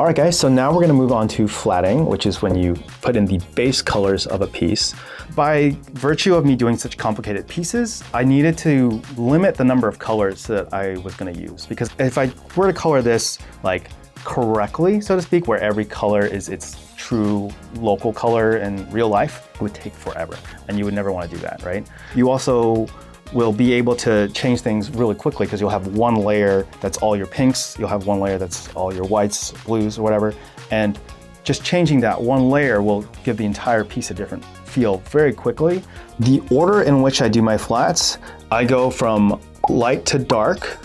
All right, guys, so now we're gonna move on to flatting, which is when you put in the base colors of a piece. By virtue of me doing such complicated pieces, I needed to limit the number of colors that I was gonna use. Because if I were to color this like correctly, so to speak, where every color is its true local color in real life, it would take forever. And you would never wanna do that, right? You also will be able to change things really quickly because you'll have one layer that's all your pinks, you'll have one layer that's all your whites, blues, or whatever, and just changing that one layer will give the entire piece a different feel very quickly. The order in which I do my flats, I go from light to dark,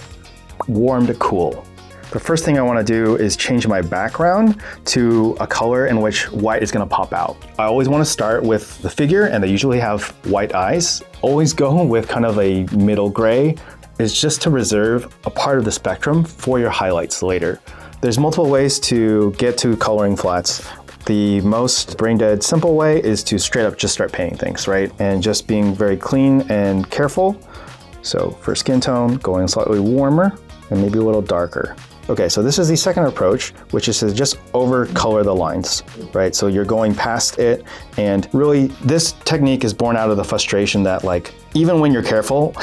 warm to cool. The first thing I want to do is change my background to a color in which white is going to pop out. I always want to start with the figure, and they usually have white eyes. Always go with kind of a middle gray. It's just to reserve a part of the spectrum for your highlights later. There's multiple ways to get to coloring flats. The most brain dead simple way is to straight up just start painting things, right? And just being very clean and careful. So for skin tone, going slightly warmer and maybe a little darker. Okay, so this is the second approach, which is to just over color the lines, right? So you're going past it, and really this technique is born out of the frustration that like, even when you're careful,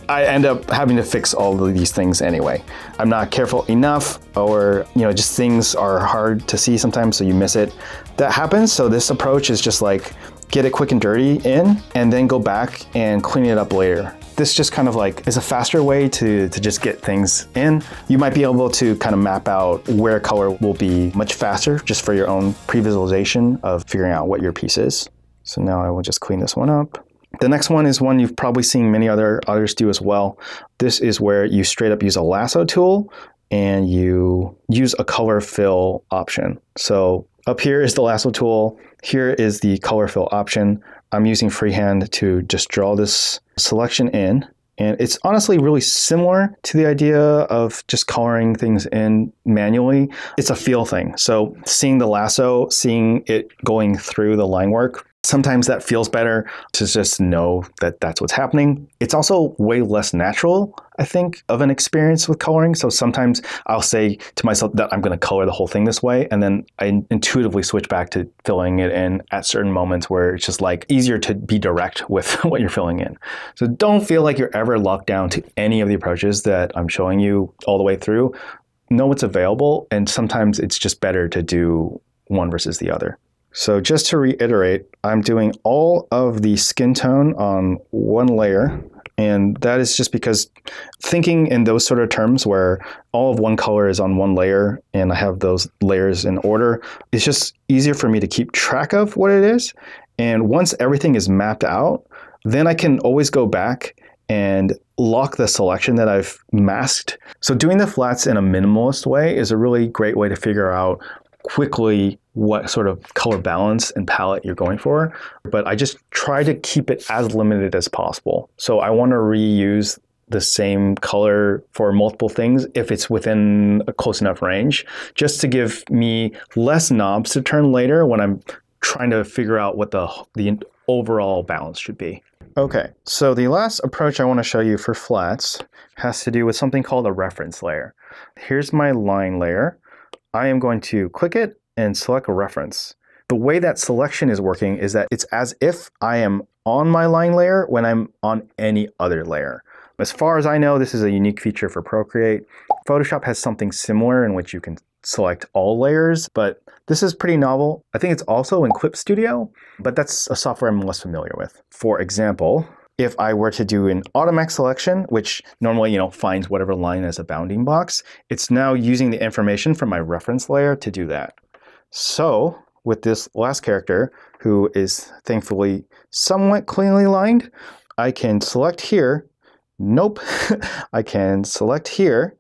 I end up having to fix all of these things anyway. I'm not careful enough, or just things are hard to see sometimes, so you miss it. That happens, so this approach is just like, get it quick and dirty in, and then go back and clean it up later. This just kind of like is a faster way to just get things in. You might be able to kind of map out where color will be much faster just for your own pre-visualization of figuring out what your piece is. So now I will just clean this one up. The next one is one you've probably seen many others do as well. This is where you straight up use a lasso tool and you use a color fill option. So up here is the lasso tool. Here is the color fill option. I'm using freehand to just draw this selection in. And it's honestly really similar to the idea of just coloring things in manually. It's a feel thing. So seeing the lasso, seeing it going through the line work, sometimes that feels better to just know that that's what's happening. It's also way less natural, I think, of an experience with coloring. So sometimes I'll say to myself that I'm going to color the whole thing this way, and then I intuitively switch back to filling it in at certain moments where it's just like easier to be direct with what you're filling in. So don't feel like you're ever locked down to any of the approaches that I'm showing you all the way through. Know what's available, and sometimes it's just better to do one versus the other. So just to reiterate, I'm doing all of the skin tone on one layer, and that is just because thinking in those sort of terms where all of one color is on one layer and I have those layers in order, it's just easier for me to keep track of what it is. And once everything is mapped out, then I can always go back and lock the selection that I've masked. So doing the flats in a minimalist way is a really great way to figure out quickly what sort of color balance and palette you're going for, but I just try to keep it as limited as possible. So I want to reuse the same color for multiple things if it's within a close enough range, just to give me less knobs to turn later when I'm trying to figure out what the overall balance should be. Okay, so the last approach I want to show you for flats has to do with something called a reference layer. Here's my line layer. I am going to click it and select a reference. The way that selection is working is that it's as if I am on my line layer when I'm on any other layer. As far as I know, this is a unique feature for Procreate. Photoshop has something similar in which you can select all layers, but this is pretty novel. I think it's also in Clip Studio, but that's a software I'm less familiar with. For example, if I were to do an automatic selection, which normally, finds whatever line as a bounding box, it's now using the information from my reference layer to do that. So with this last character, who is thankfully somewhat cleanly lined, I can select here. Nope. I can select here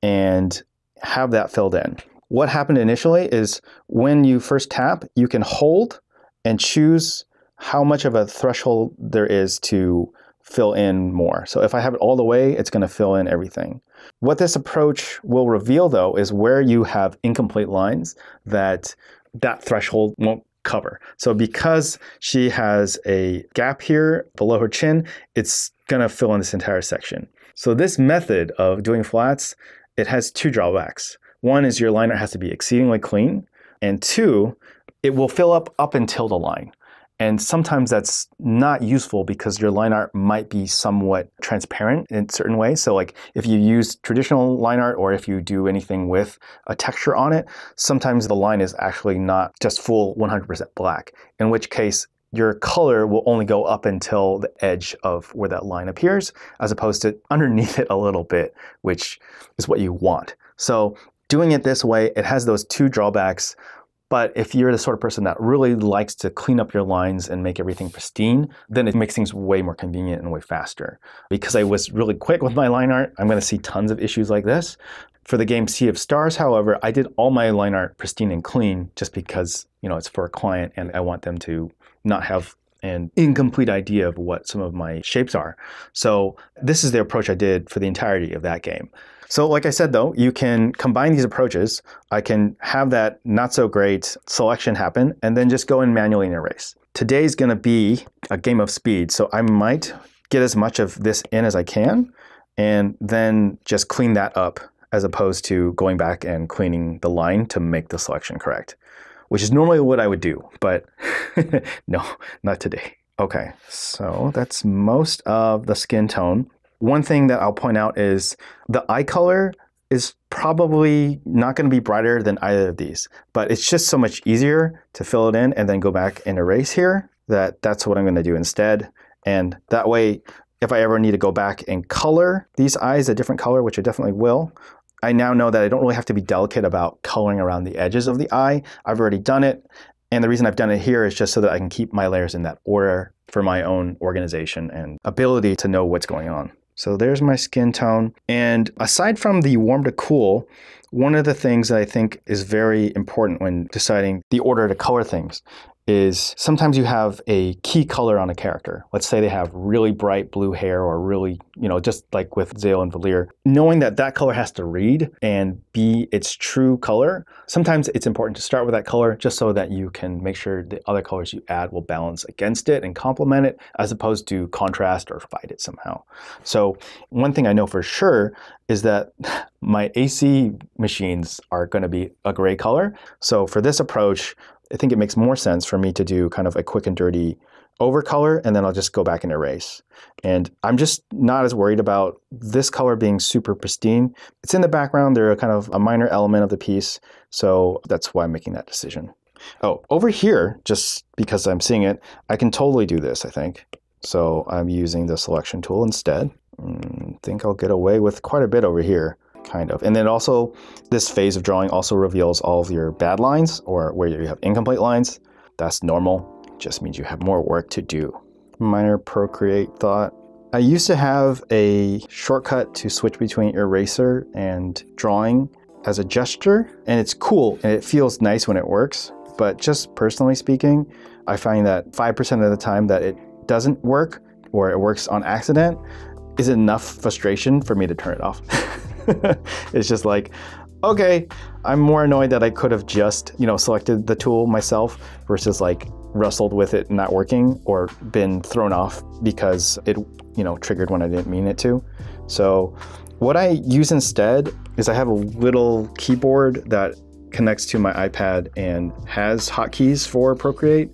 and have that filled in. What happened initially is when you first tap, you can hold and choose how much of a threshold there is to fill in more. So if I have it all the way, it's going to fill in everything. What this approach will reveal, though, is where you have incomplete lines that threshold won't cover. So because she has a gap here below her chin, it's going to fill in this entire section. So this method of doing flats, it has two drawbacks. One is your line art has to be exceedingly clean, and two, it will fill up until the line. And sometimes that's not useful because your line art might be somewhat transparent in certain ways. So like if you use traditional line art or if you do anything with a texture on it, sometimes the line is actually not just full 100% black, in which case your color will only go up until the edge of where that line appears, as opposed to underneath it a little bit, which is what you want. So doing it this way, it has those two drawbacks. But if you're the sort of person that really likes to clean up your lines and make everything pristine, then it makes things way more convenient and way faster. Because I was really quick with my line art, I'm going to see tons of issues like this. For the game Sea of Stars, however, I did all my line art pristine and clean just because, it's for a client and I want them to not have an incomplete idea of what some of my shapes are. So this is the approach I did for the entirety of that game. So like I said, though, you can combine these approaches. I can have that not so great selection happen and then just go in manually and erase. Today's going to be a game of speed, so I might get as much of this in as I can and then just clean that up as opposed to going back and cleaning the line to make the selection correct, which is normally what I would do, but no, not today. Okay, so that's most of the skin tone. One thing that I'll point out is the eye color is probably not going to be brighter than either of these, but it's just so much easier to fill it in and then go back and erase here that's what I'm going to do instead. And that way, if I ever need to go back and color these eyes a different color, which I definitely will, I now know that I don't really have to be delicate about coloring around the edges of the eye. I've already done it. And the reason I've done it here is just so that I can keep my layers in that order for my own organization and ability to know what's going on. So there's my skin tone. And aside from the warm to cool, one of the things that I think is very important when deciding the order to color things is sometimes you have a key color on a character. Let's say they have really bright blue hair or really, just like with Zale and Valir. Knowing that that color has to read and be its true color, sometimes it's important to start with that color just so that you can make sure the other colors you add will balance against it and complement it as opposed to contrast or fight it somehow. So one thing I know for sure is that my AC machines are going to be a gray color. So for this approach, I think it makes more sense for me to do kind of a quick and dirty overcolor, and then I'll just go back and erase. And I'm just not as worried about this color being super pristine. It's in the background. They're kind of a minor element of the piece. So that's why I'm making that decision. Oh, over here, just because I'm seeing it, I can totally do this, I think. So I'm using the selection tool instead. I think I'll get away with quite a bit over here. Kind of. And then also this phase of drawing also reveals all of your bad lines or where you have incomplete lines. That's normal. It just means you have more work to do. Minor Procreate thought. I used to have a shortcut to switch between eraser and drawing as a gesture, and it's cool and it feels nice when it works. But just personally speaking, I find that 5% of the time that it doesn't work or it works on accident is enough frustration for me to turn it off. It's just like, okay, I'm more annoyed that I could have just, selected the tool myself versus like wrestled with it not working or been thrown off because it, triggered when I didn't mean it to. So what I use instead is I have a little keyboard that connects to my iPad and has hotkeys for Procreate,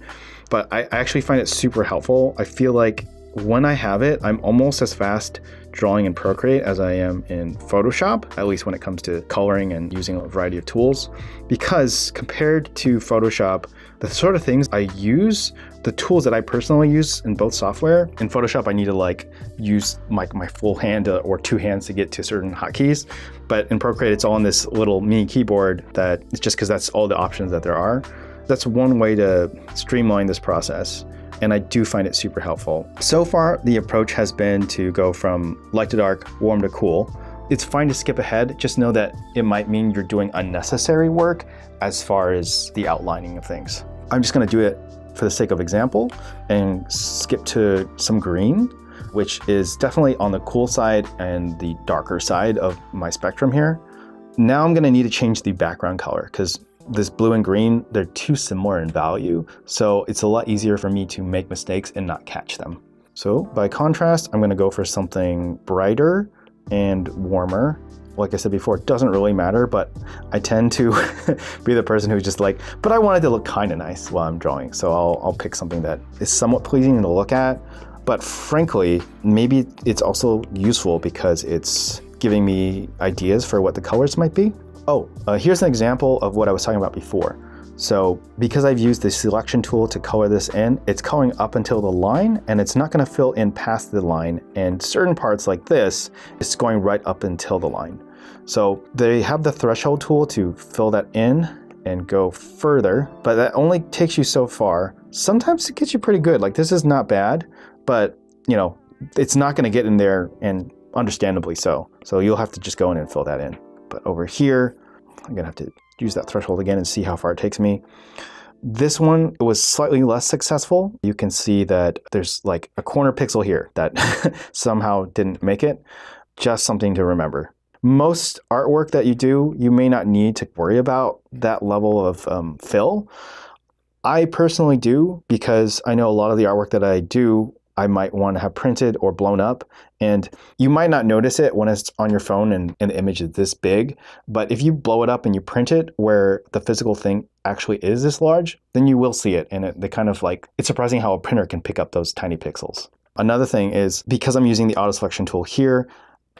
but I actually find it super helpful. I feel like when I have it, I'm almost as fast drawing in Procreate as I am in Photoshop, at least when it comes to coloring and using a variety of tools. Because compared to Photoshop, the sort of things I use, the tools that I personally use in both software, in Photoshop I need to use my full hand or two hands to get to certain hotkeys. But in Procreate, it's all on this little mini keyboard that it's just because that's all the options that there are. That's one way to streamline this process. And I do find it super helpful. So far, the approach has been to go from light to dark, warm to cool. It's fine to skip ahead, just know that it might mean you're doing unnecessary work as far as the outlining of things. I'm just gonna do it for the sake of example and skip to some green, which is definitely on the cool side and the darker side of my spectrum here. Now I'm gonna need to change the background color because this blue and green, they're too similar in value, so it's a lot easier for me to make mistakes and not catch them. So by contrast, I'm gonna go for something brighter and warmer. like I said before, it doesn't really matter, but I tend to be the person who's just like, but I want it to look kind of nice while I'm drawing. So I'll pick something that is somewhat pleasing to look at. But frankly, maybe it's also useful because it's giving me ideas for what the colors might be. Oh, here's an example of what I was talking about before. So because I've used the selection tool to color this in, it's coloring up until the line, and it's not going to fill in past the line. And certain parts like this, it's going right up until the line. So they have the threshold tool to fill that in and go further, but that only takes you so far. Sometimes it gets you pretty good. Like this is not bad, but you know, it's not going to get in there, and understandably so. So you'll have to just go in and fill that in. But over here, I'm going to have to use that threshold again and see how far it takes me. This one was slightly less successful. You can see that there's like a corner pixel here that somehow didn't make it. Just something to remember. Most artwork that you do, you may not need to worry about that level of fill. I personally do, because I know a lot of the artwork that I do, I might want to have printed or blown up, and you might not notice it when it's on your phone and the image is this big, but if you blow it up and you print it where the physical thing actually is this large, then you will see it, and they kind of like, it's surprising how a printer can pick up those tiny pixels. Another thing is, because I'm using the auto selection tool here,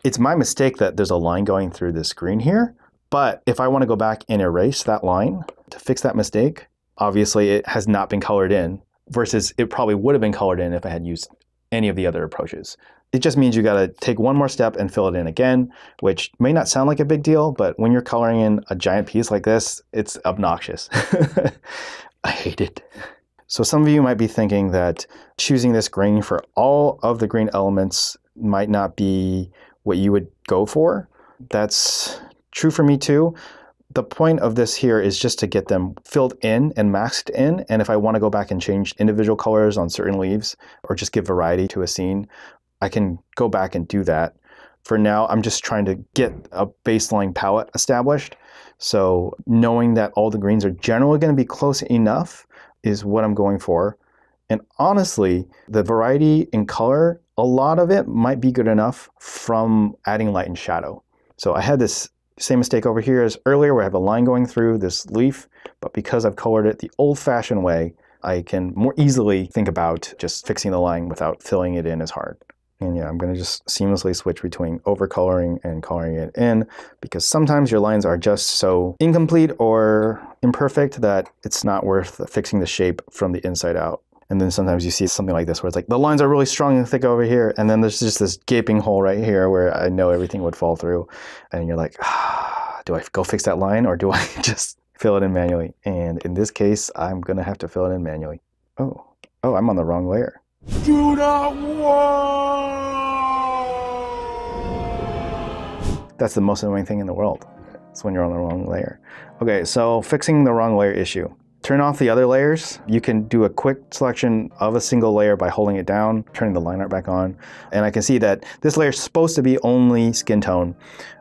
it's my mistake that there's a line going through this green here, but if I want to go back and erase that line to fix that mistake, obviously it has not been colored in, versus it probably would have been colored in if I had used any of the other approaches. It just means you got to take one more step and fill it in again, which may not sound like a big deal, but when you're coloring in a giant piece like this, it's obnoxious. I hate it. So some of you might be thinking that choosing this green for all of the green elements might not be what you would go for. That's true for me too. The point of this here is just to get them filled in and masked in. And if I want to go back and change individual colors on certain leaves or just give variety to a scene, I can go back and do that. For now, I'm just trying to get a baseline palette established. So knowing that all the greens are generally going to be close enough is what I'm going for. And honestly, the variety in color, a lot of it might be good enough from adding light and shadow. So I had this same mistake over here as earlier where I have a line going through this leaf, but because I've colored it the old-fashioned way, I can more easily think about just fixing the line without filling it in as hard. And yeah, I'm going to just seamlessly switch between overcoloring and coloring it in, because sometimes your lines are just so incomplete or imperfect that it's not worth fixing the shape from the inside out. And then sometimes you see something like this where it's like the lines are really strong and thick over here, and then there's just this gaping hole right here where I know everything would fall through. And you're like, do I go fix that line or do I just fill it in manually? And in this case, I'm going to have to fill it in manually. Oh, I'm on the wrong layer. Do not walk! That's the most annoying thing in the world. It's when you're on the wrong layer. Okay, so fixing the wrong layer issue. Turn off the other layers. You can do a quick selection of a single layer by holding it down, turning the line art back on. And I can see that this layer is supposed to be only skin tone.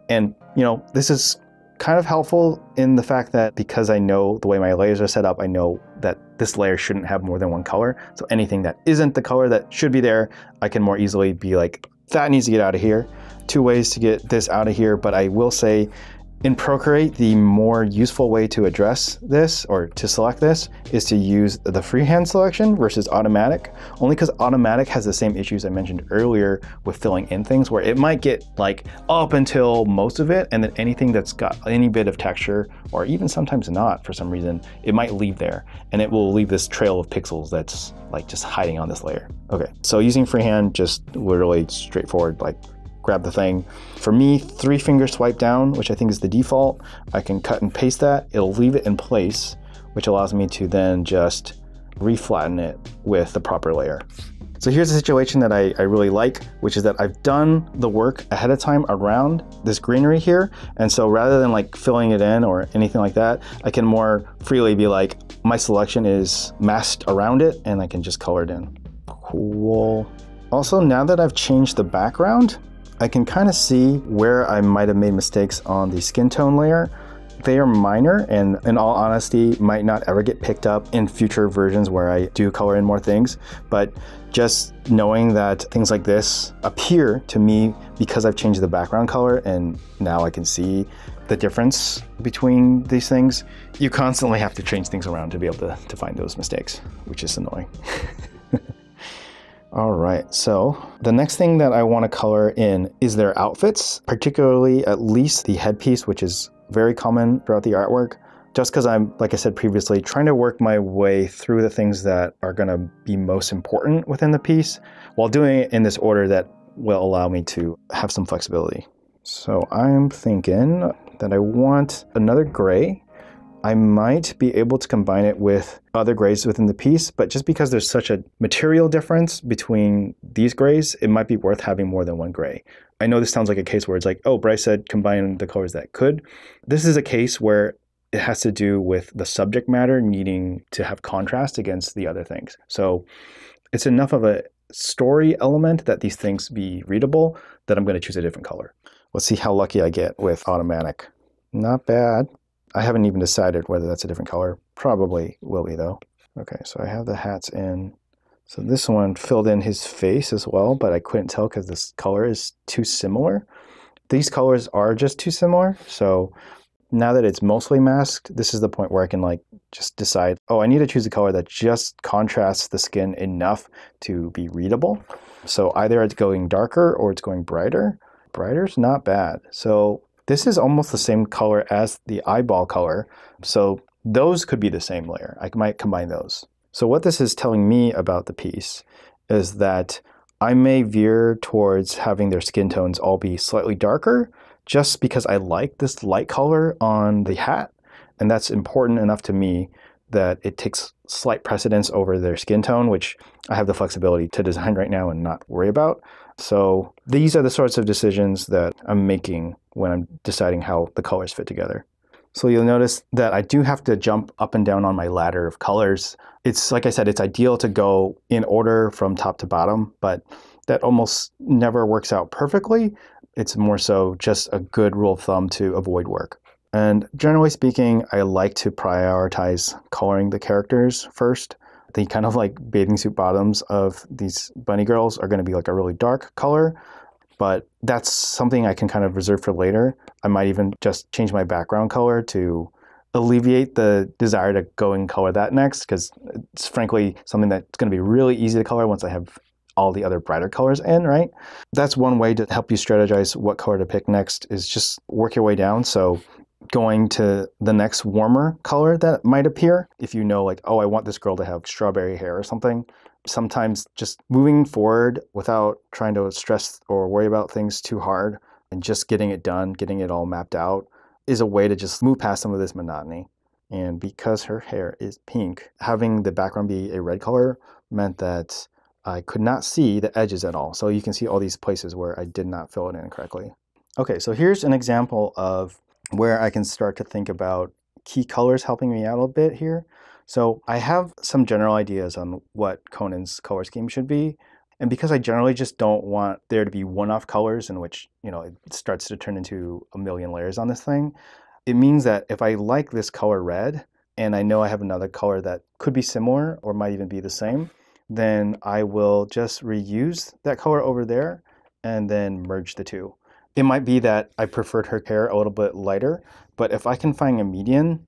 And you know, this is kind of helpful in the fact that because I know the way my layers are set up, I know that this layer shouldn't have more than one color. So anything that isn't the color that should be there, I can more easily be like, that needs to get out of here. Two ways to get this out of here, but I will say, in Procreate, the more useful way to address this or to select this is to use the freehand selection versus automatic, only because automatic has the same issues I mentioned earlier with filling in things, where it might get like up until most of it, and then anything that's got any bit of texture, or even sometimes not for some reason, it might leave there, and it will leave this trail of pixels that's like just hiding on this layer. Okay, so using freehand, just literally straightforward, like grab the thing. For me, 3-finger swipe down, which I think is the default. I can cut and paste that. It'll leave it in place, which allows me to then just reflatten it with the proper layer. So here's a situation that I really like, which is that I've done the work ahead of time around this greenery here. And so rather than like filling it in or anything like that, I can more freely be like, my selection is masked around it and I can just color it in. Cool. Also, now that I've changed the background, I can kind of see where I might have made mistakes on the skin tone layer. They are minor, and in all honesty, might not ever get picked up in future versions where I do color in more things. But just knowing that things like this appear to me because I've changed the background color, and now I can see the difference between these things. You constantly have to change things around to be able to find those mistakes, which is annoying. All right, so the next thing that I want to color in is their outfits, particularly at least the headpiece, which is very common throughout the artwork, just because I'm, like I said previously, trying to work my way through the things that are going to be most important within the piece while doing it in this order that will allow me to have some flexibility. So I'm thinking that I want another gray. I might be able to combine it with other grays within the piece, but just because there's such a material difference between these grays, it might be worth having more than one gray. I know this sounds like a case where it's like, oh, Bryce said combine the colors that could. This is a case where it has to do with the subject matter needing to have contrast against the other things. So it's enough of a story element that these things be readable that I'm going to choose a different color. Let's see how lucky I get with automatic. Not bad. I haven't even decided whether that's a different color. Probably will be though. Okay, so I have the hats in. So this one filled in his face as well, but I couldn't tell because this color is too similar. These colors are just too similar. So now that it's mostly masked, this is the point where I can like just decide, oh, I need to choose a color that just contrasts the skin enough to be readable. So either it's going darker or it's going brighter. Brighter's not bad. So this is almost the same color as the eyeball color, so those could be the same layer. I might combine those. So what this is telling me about the piece is that I may veer towards having their skin tones all be slightly darker just because I like this light color on the hat, and that's important enough to me that it takes slight precedence over their skin tone, which I have the flexibility to design right now and not worry about. So these are the sorts of decisions that I'm making when I'm deciding how the colors fit together. So you'll notice that I do have to jump up and down on my ladder of colors. It's like I said, it's ideal to go in order from top to bottom, but that almost never works out perfectly. It's more so just a good rule of thumb to avoid work. And generally speaking, I like to prioritize coloring the characters first. The kind of like bathing suit bottoms of these bunny girls are going to be like a really dark color, but that's something I can kind of reserve for later. I might even just change my background color to alleviate the desire to go and color that next, because it's frankly something that's going to be really easy to color once I have all the other brighter colors in, right? That's one way to help you strategize what color to pick next, is just work your way down. So going to the next warmer color that might appear, if you know like, oh, I want this girl to have strawberry hair or something. Sometimes just moving forward without trying to stress or worry about things too hard and just getting it done, getting it all mapped out, is a way to just move past some of this monotony. And because her hair is pink, having the background be a red color meant that I could not see the edges at all. So you can see all these places where I did not fill it in correctly. Okay, so here's an example of where I can start to think about key colors helping me out a bit here. So I have some general ideas on what Conan's color scheme should be. And because I generally just don't want there to be one-off colors in which, you know, it starts to turn into a million layers on this thing, it means that if I like this color red, and I know I have another color that could be similar or might even be the same, then I will just reuse that color over there and then merge the two. It might be that I preferred her hair a little bit lighter, but if I can find a median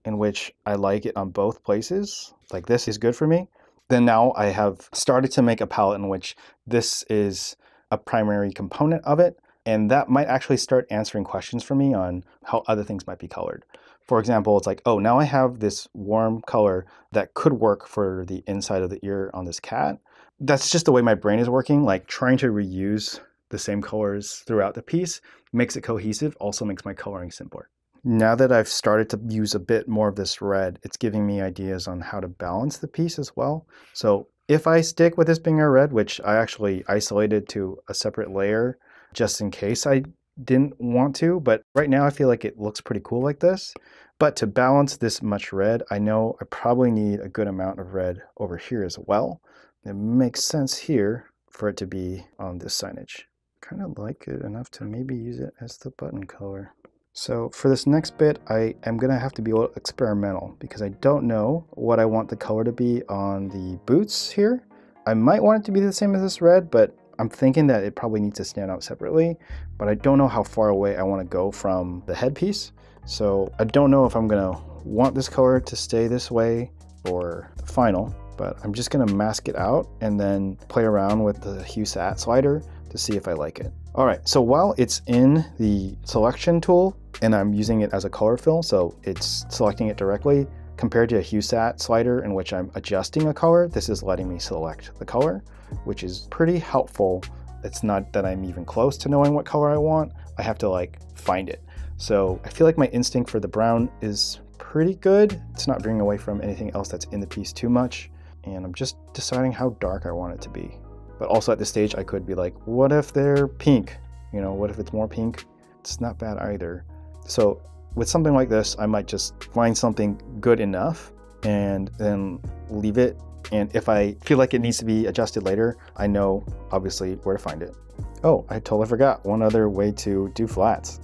in which I like it on both places, like this is good for me, then now I have started to make a palette in which this is a primary component of it, and that might actually start answering questions for me on how other things might be colored. For example, it's like, oh, now I have this warm color that could work for the inside of the ear on this cat. That's just the way my brain is working, like trying to reuse the same colors throughout the piece makes it cohesive, also makes my coloring simpler. Now that I've started to use a bit more of this red, it's giving me ideas on how to balance the piece as well. So if I stick with this being a red, which I actually isolated to a separate layer just in case I didn't want to, but right now I feel like it looks pretty cool like this. But to balance this much red, I know I probably need a good amount of red over here as well. It makes sense here for it to be on this signage. Kind of like it enough to maybe use it as the button color. So for this next bit, I am gonna have to be a little experimental because I don't know what I want the color to be on the boots here. I might want it to be the same as this red, but I'm thinking that it probably needs to stand out separately, but I don't know how far away I want to go from the headpiece. So I don't know if I'm gonna want this color to stay this way or the final, but I'm just gonna mask it out and then play around with the hue slider to see if I like it. All right, so while it's in the selection tool and I'm using it as a color fill, so it's selecting it directly, compared to a hue slider in which I'm adjusting a color, this is letting me select the color, which is pretty helpful. It's not that I'm even close to knowing what color I want. I have to like find it. So I feel like my instinct for the brown is pretty good. It's not veering away from anything else that's in the piece too much. And I'm just deciding how dark I want it to be. But also at this stage, I could be like, what if they're pink? You know, what if it's more pink? It's not bad either. So with something like this, I might just find something good enough and then leave it. And if I feel like it needs to be adjusted later, I know obviously where to find it. Oh, I totally forgot one other way to do flats.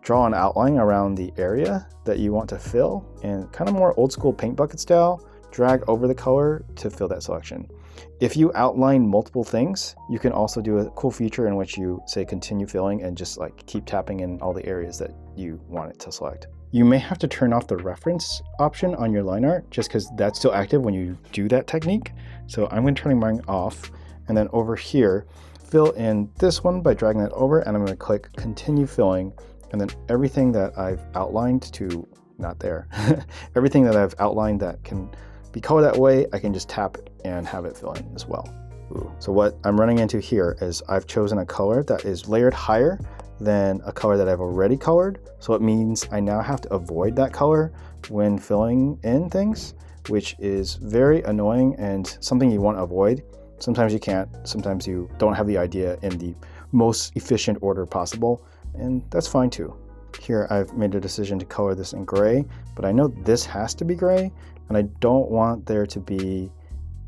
Draw an outline around the area that you want to fill and kind of more old school paint bucket style, drag over the color to fill that selection. If you outline multiple things, you can also do a cool feature in which you say continue filling and just like keep tapping in all the areas that you want it to select. You may have to turn off the reference option on your line art just because that's still active when you do that technique. So I'm going to turn mine off, and then over here, fill in this one by dragging that over, and I'm going to click continue filling, and then everything that I've outlined to, not there, everything that I've outlined that can be colored that way, I can just tap and have it fill in as well. Ooh. So what I'm running into here is I've chosen a color that is layered higher than a color that I've already colored. So it means I now have to avoid that color when filling in things, which is very annoying and something you want to avoid. Sometimes you can't, sometimes you don't have the idea in the most efficient order possible, and that's fine too. Here I've made a decision to color this in gray, but I know this has to be gray, and I don't want there to be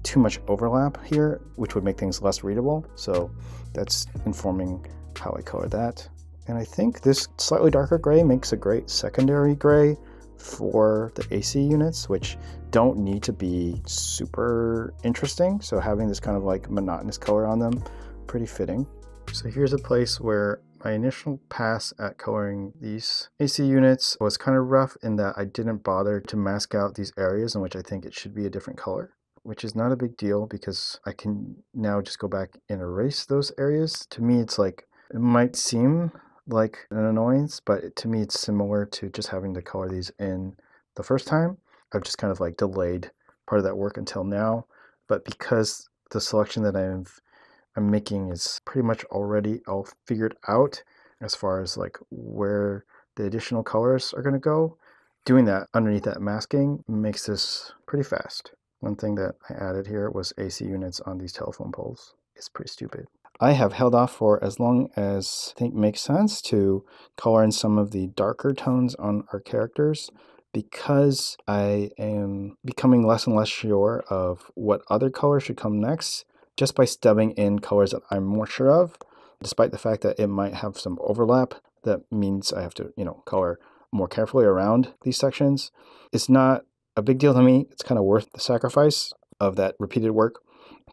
too much overlap here, which would make things less readable. So that's informing how I color that. And I think this slightly darker gray makes a great secondary gray for the AC units, which don't need to be super interesting. So having this kind of like monotonous color on them, pretty fitting. So here's a place where my initial pass at coloring these AC units was kind of rough in that I didn't bother to mask out these areas in which I think it should be a different color, which is not a big deal because I can now just go back and erase those areas. To me, it's like, it might seem like an annoyance, but to me, it's similar to just having to color these in the first time. I've just kind of like delayed part of that work until now, but because the selection that I'm making is pretty much already all figured out as far as like where the additional colors are going to go, doing that underneath that masking makes this pretty fast. One thing that I added here was AC units on these telephone poles. It's pretty stupid. I have held off for as long as I think makes sense to color in some of the darker tones on our characters because I am becoming less and less sure of what other color should come next just by stubbing in colors that I'm more sure of, despite the fact that it might have some overlap. That means I have to, color more carefully around these sections. It's not a big deal to me. It's kind of worth the sacrifice of that repeated work,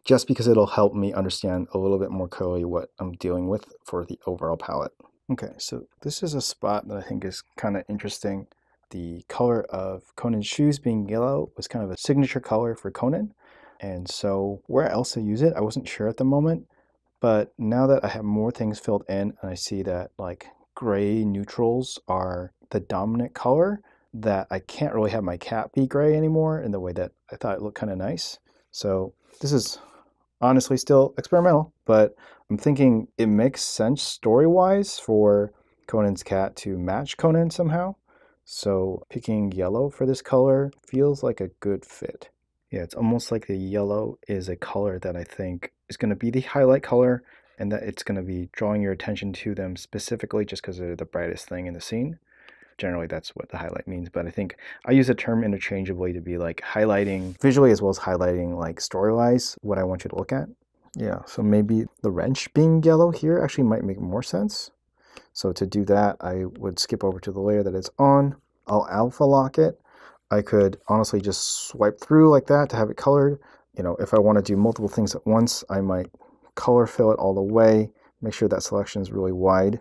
just because it'll help me understand a little bit more clearly what I'm dealing with for the overall palette. Okay, so this is a spot that I think is kind of interesting. The color of Conan's shoes being yellow was kind of a signature color for Conan. And so where else to use it, I wasn't sure at the moment. But now that I have more things filled in and I see that like gray neutrals are the dominant color, that I can't really have my cat be gray anymore in the way that I thought it looked kind of nice. So this is honestly still experimental, but I'm thinking it makes sense story-wise for Conan's cat to match Conan somehow. So picking yellow for this color feels like a good fit. Yeah, it's almost like the yellow is a color that I think is going to be the highlight color and that it's going to be drawing your attention to them specifically just because they're the brightest thing in the scene. Generally, that's what the highlight means, but I think I use the term interchangeably to be like highlighting visually as well as highlighting like story-wise what I want you to look at. Yeah, so maybe the wrench being yellow here actually might make more sense. So to do that, I would skip over to the layer that it's on. I'll alpha lock it. I could honestly just swipe through like that to have it colored. You know, if I want to do multiple things at once, I might color fill it all the way, make sure that selection is really wide,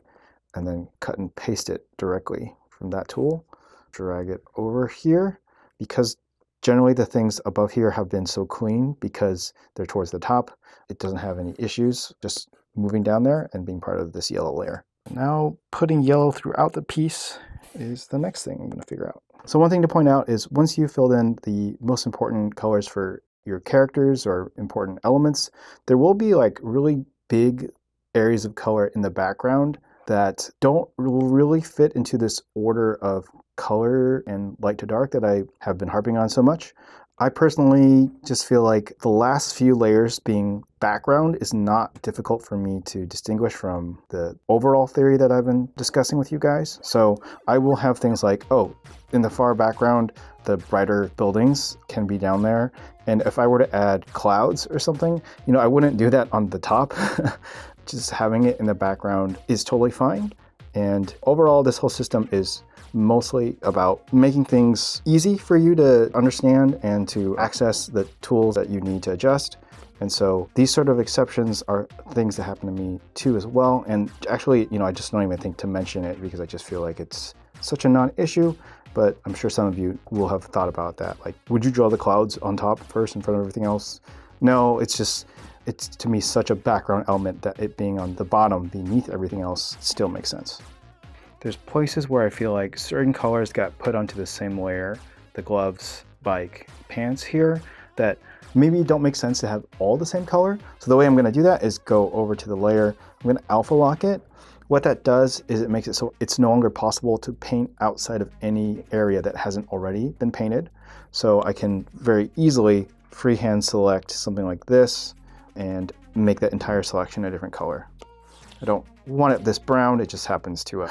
and then cut and paste it directly from that tool. Drag it over here. Because generally the things above here have been so clean because they're towards the top, it doesn't have any issues just moving down there and being part of this yellow layer. Now putting yellow throughout the piece is the next thing I'm going to figure out. So one thing to point out is once you've filled in the most important colors for your characters or important elements, there will be like really big areas of color in the background that don't really fit into this order of color and light to dark that I have been harping on so much. I personally just feel like the last few layers being background is not difficult for me to distinguish from the overall theory that I've been discussing with you guys. So I will have things like, oh, in the far background, the brighter buildings can be down there. And if I were to add clouds or something, you know, I wouldn't do that on the top. Just having it in the background is totally fine. And overall, this whole system is mostly about making things easy for you to understand and to access the tools that you need to adjust. And so these sort of exceptions are things that happen to me too as well. And actually, you know, I just don't even think to mention it because I just feel like it's such a non-issue, but I'm sure some of you will have thought about that. Like, would you draw the clouds on top first in front of everything else? No, it's to me such a background element that it being on the bottom beneath everything else still makes sense. There's places where I feel like certain colors got put onto the same layer, the gloves, bike, pants here, that maybe don't make sense to have all the same color. So the way I'm going to do that is go over to the layer, I'm going to alpha lock it. What that does is it makes it so it's no longer possible to paint outside of any area that hasn't already been painted. So I can very easily freehand select something like this and make that entire selection a different color. I don't want it this brown, it just happens to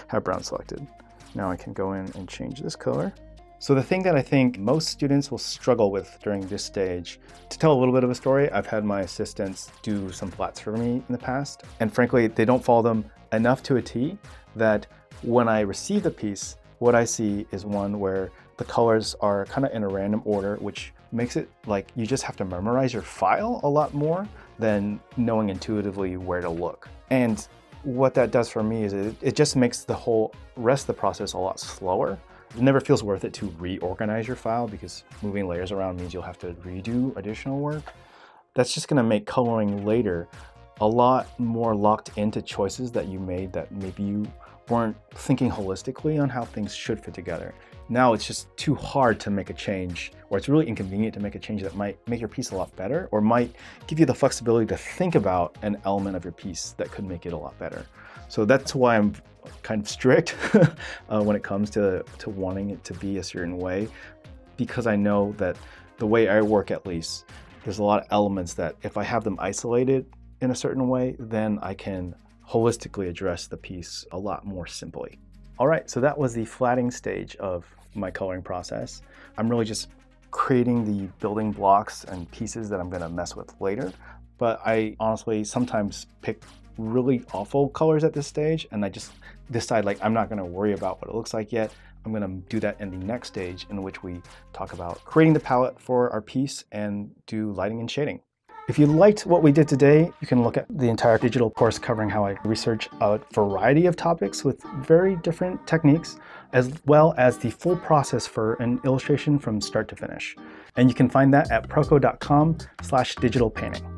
have brown selected. Now I can go in and change this color. So the thing that I think most students will struggle with during this stage, to tell a little bit of a story, I've had my assistants do some flats for me in the past, and frankly, they don't follow them enough to a T that when I receive the piece, what I see is one where the colors are kind of in a random order, which makes it like you just have to memorize your file a lot more than knowing intuitively where to look. And what that does for me is it just makes the whole rest of the process a lot slower. It never feels worth it to reorganize your file because moving layers around means you'll have to redo additional work. That's just gonna make coloring later a lot more locked into choices that you made that maybe you weren't thinking holistically on how things should fit together. Now it's just too hard to make a change, or it's really inconvenient to make a change that might make your piece a lot better, or might give you the flexibility to think about an element of your piece that could make it a lot better. So that's why I'm kind of strict when it comes to wanting it to be a certain way, because I know that the way I work, at least, there's a lot of elements that if I have them isolated in a certain way, then I can holistically address the piece a lot more simply. All right, so that was the flatting stage of my coloring process. I'm really just creating the building blocks and pieces that I'm gonna mess with later. But I honestly sometimes pick really awful colors at this stage, and I just decide like I'm not gonna worry about what it looks like yet. I'm gonna do that in the next stage, in which we talk about creating the palette for our piece and do lighting and shading. If you liked what we did today, you can look at the entire digital course covering how I research a variety of topics with very different techniques, as well as the full process for an illustration from start to finish. And you can find that at proko.com/digitalpainting.